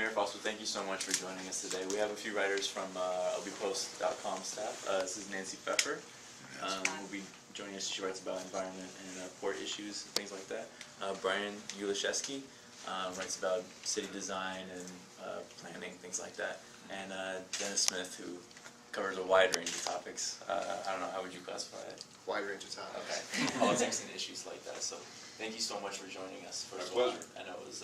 Mayor Foster, thank you so much for joining us today. We have a few writers from lbpost.com staff. This is Nancy Pfeffer. Will be joining us. She writes about environment and port issues and things like that. Brian Ulaszewski writes about city design and planning, things like that. And Dennis Smith, who covers a wide range of topics. I don't know, how would you classify it? Wide range of topics. Okay. Politics and issues like that. So thank you so much for joining us. My pleasure. I know it was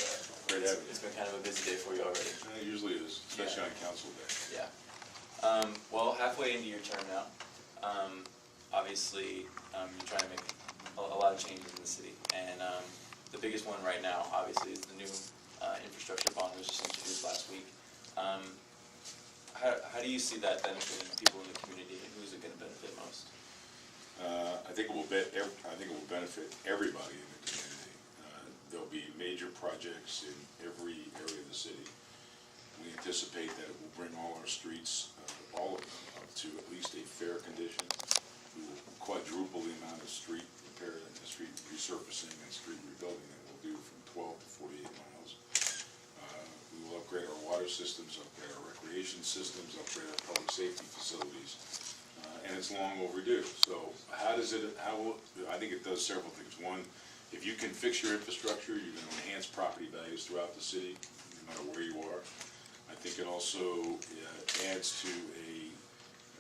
Great having you. it's been kind of a busy day for you already. It usually is, especially on council day. Yeah. Well, halfway into your term now, obviously you're trying to make a lot of changes in the city, and the biggest one right now, obviously, is the new infrastructure bond that was just introduced last week. How do you see that benefiting people in the community, and who's it going to benefit most? I think it will benefit everybody in the community. There'll be major projects in every area of the city. We anticipate that it will bring all our streets, all of them, up to at least a fair condition. We will quadruple the amount of street repair and street resurfacing and street rebuilding that we'll do from 12 to 48 miles. We will upgrade our water systems, upgrade our recreation systems, upgrade our public safety facilities, and it's long overdue. So I think it does several things. One, if you can fix your infrastructure, you're going to enhance property values throughout the city, no matter where you are. I think it also adds to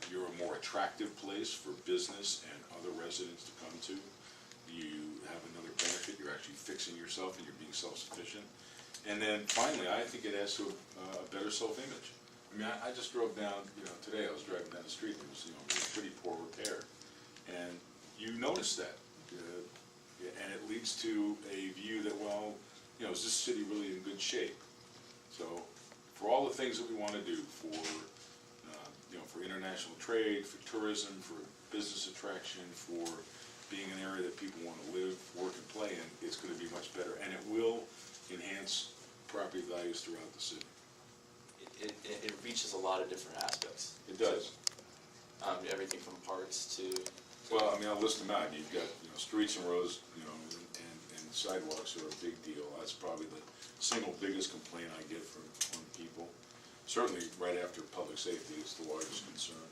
you're a more attractive place for business and other residents to come to. You have another benefit. You're actually fixing yourself and you're being self-sufficient. And then finally, I think it adds to a better self-image. I mean, I just drove down, today I was driving down the street, and it was, pretty poor repair. And you notice that. And it leads to a view that, well, is this city really in good shape? So for all the things that we want to do for international trade, for tourism, for business attraction, for being an area that people want to live, work, and play in, it's going to be much better. And it will enhance property values throughout the city. It reaches a lot of different aspects. It does. Everything from parks to... Well, I mean, I'll list them out. You've got streets and roads, and sidewalks are a big deal. That's probably the single biggest complaint I get from people. Certainly, right after public safety is the largest concern.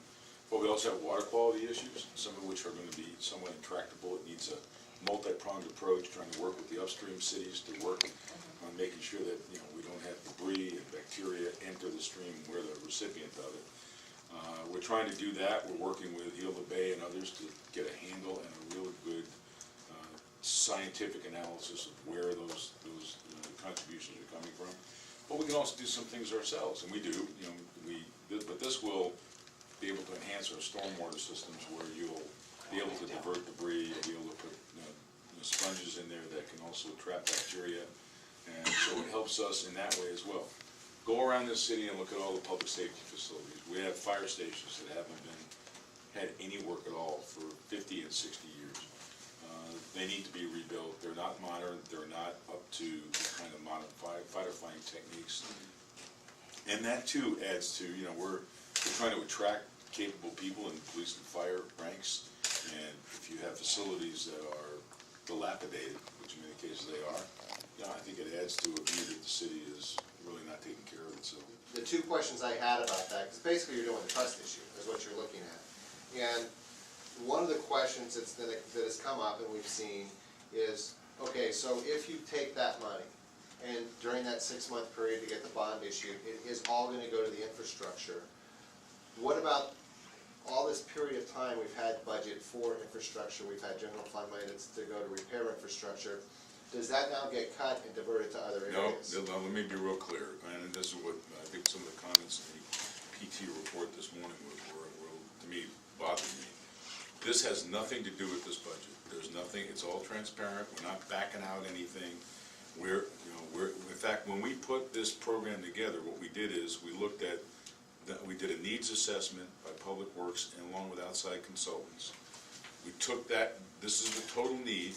But we also have water quality issues, some of which are going to be somewhat intractable. It needs a multi-pronged approach, trying to work with the upstream cities to work on making sure that we don't have debris and bacteria enter the stream where the recipient of it. We're trying to do that. We're working with Gila Bay and others to get a handle and a really good scientific analysis of where those contributions are coming from. But we can also do some things ourselves, and we do. But this will be able to enhance our stormwater systems, where you'll be able to divert debris, and be able to put sponges in there that can also trap bacteria, and so it helps us in that way as well. Go around this city and look at all the public safety facilities. We have fire stations that haven't had any work at all for 50 and 60 years. They need to be rebuilt. They're not modern. They're not up to the kind of modern firefighting techniques. And that too adds to, we're trying to attract capable people in the police and fire ranks. And if you have facilities that are dilapidated, which in many cases they are, I think it adds to a view that the city is really not taking care of itself. The two questions I had about that, because basically you're doing the trust issue, is what you're looking at. And one of the questions that has come up and we've seen is, okay, so if you take that money and during that 6-month period to get the bond issued, it is all going to go to the infrastructure. What about all this period of time we've had budget for infrastructure, we've had general fund money that's to go to repair infrastructure? Does that now get cut and diverted to other areas? No, let me be real clear, and this is what I think some of the comments in the PT report this morning were to me, bothered me. This has nothing to do with this budget. There's nothing, it's all transparent. We're not backing out anything. In fact, when we put this program together, what we did is we did a needs assessment by Public Works and along with outside consultants. We took that, this is the total need.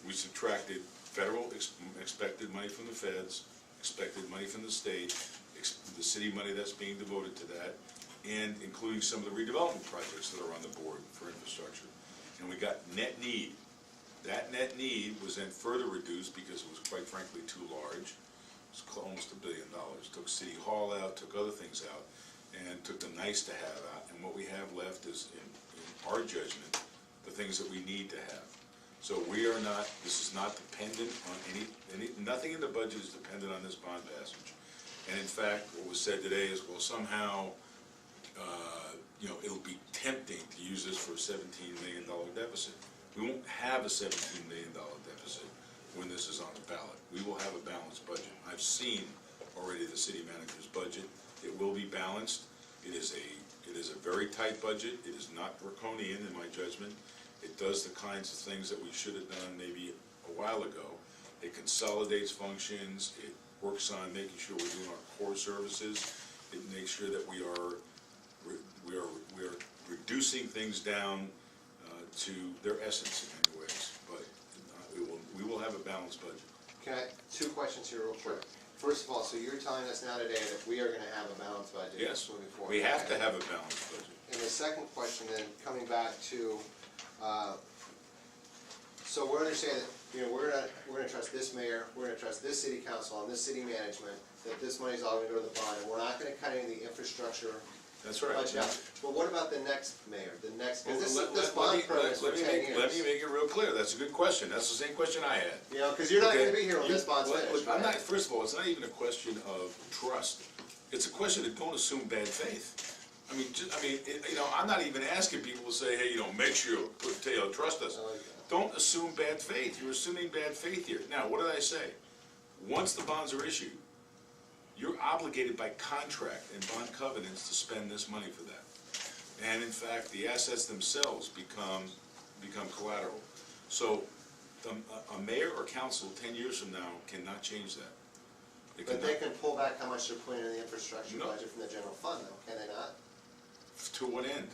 We subtracted federal expected money from the feds, expected money from the state, the city money that's being devoted to that, and including some of the redevelopment projects that are on the board for infrastructure. And we got net need. That net need was then further reduced because it was quite frankly too large. It's almost $1 billion. Took City Hall out, took other things out, and took the nice to have out. And what we have left is, in our judgment, the things that we need to have. So we are not, this is not dependent on nothing in the budget is dependent on this bond passage. And in fact, what was said today is, well, somehow, you know, it'll be tempting to use this for a $17 million deficit. We won't have a $17 million deficit when this is on the ballot. We will have a balanced budget. I've seen already the city manager's budget. It will be balanced. It is a very tight budget. It is not draconian in my judgment. It does the kinds of things that we should have done maybe a while ago. It consolidates functions. It works on making sure we're doing our core services. It makes sure that we are reducing things down to their essence in many ways. But we will have a balanced budget. Can I, 2 questions here real quick. First of all, so you're telling us now today that we are going to have a balanced budget moving forward? We have to have a balanced budget. And the second question then, coming back to, so we're understanding that, you know, we're gonna trust this mayor, we're gonna trust this city council and this city management, that this money's all gonna go to the bond, and we're not gonna cut any of the infrastructure. That's right. Budget out. But what about the next mayor, the next, Well, because let this bond program is for 10 years. Let me make it real clear. That's a good question. That's the same question I had. You know, because you're not Okay. gonna be here when this bond's Look, finished. I'm right? not, first of all, it's not even a question of trust. It's a question of don't assume bad faith. I mean, you know, I'm not even asking people to say, hey, you know, make sure you trust us. I like that. Don't assume bad faith. You're assuming bad faith here. Now, what did I say? Once the bonds are issued, you're obligated by contract and bond covenants to spend this money for that. And in fact, the assets themselves become collateral. So a mayor or council 10 years from now cannot change that. But they can pull back how much they're putting in the infrastructure No. budget from the general fund, though, can they not? To what end?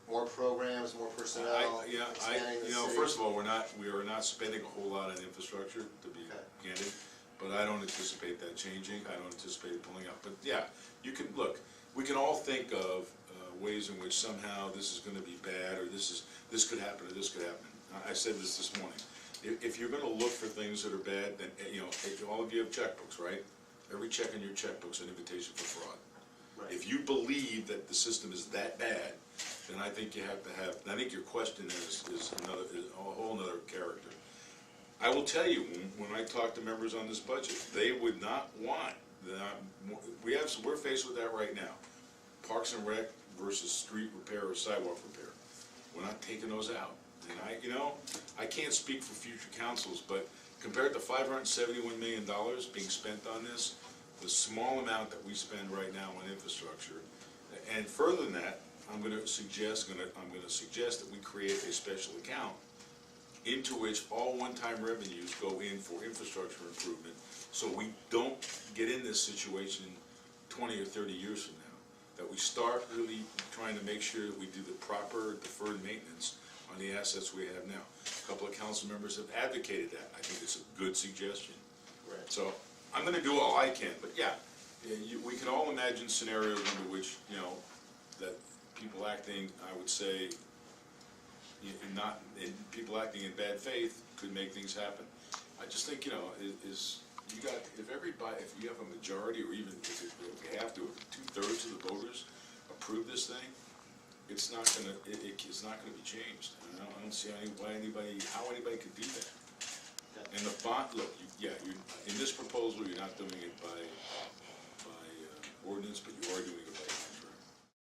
More programs, more personnel, expanding the You know, city. first of all, we are not spending a whole lot on infrastructure, to be Okay. candid, but I don't anticipate that changing. I don't anticipate it pulling out. But yeah, you can, look, we can all think of ways in which somehow this is gonna be bad, or this could happen, or this could happen. I said this morning. If you're gonna look for things that are bad, then, you know, all of you have checkbooks, right? Every check in your checkbook's an invitation for fraud. Right. If you believe that the system is that bad, then I think you have to have, I think your question is a whole nother character. I will tell you, when I talk to members on this budget, they would not want, we're faced with that right now. Parks and Rec versus street repair or sidewalk repair. We're not taking those out. And I can't speak for future councils, but compared to $571 million being spent on this, the small amount that we spend right now on infrastructure, and further than that, I'm going to suggest that we create a special account into which all one-time revenues go in for infrastructure improvement, so we don't get in this situation 20 or 30 years from now. That we start really trying to make sure that we do the proper deferred maintenance on the assets we have now. A couple of council members have advocated that. I think it's a good suggestion. Right. So I'm going to do all I can, but yeah, we can all imagine scenarios under which, you know, that people acting, I would say, people acting in bad faith could make things happen. I just think, you know, if you have a majority, or even if we have to, if 2/3 of the voters approve this thing, it's not gonna be changed. And I don't see how anybody could do that. And the bond, look, in this proposal, you're not doing it by ordinance, but you are doing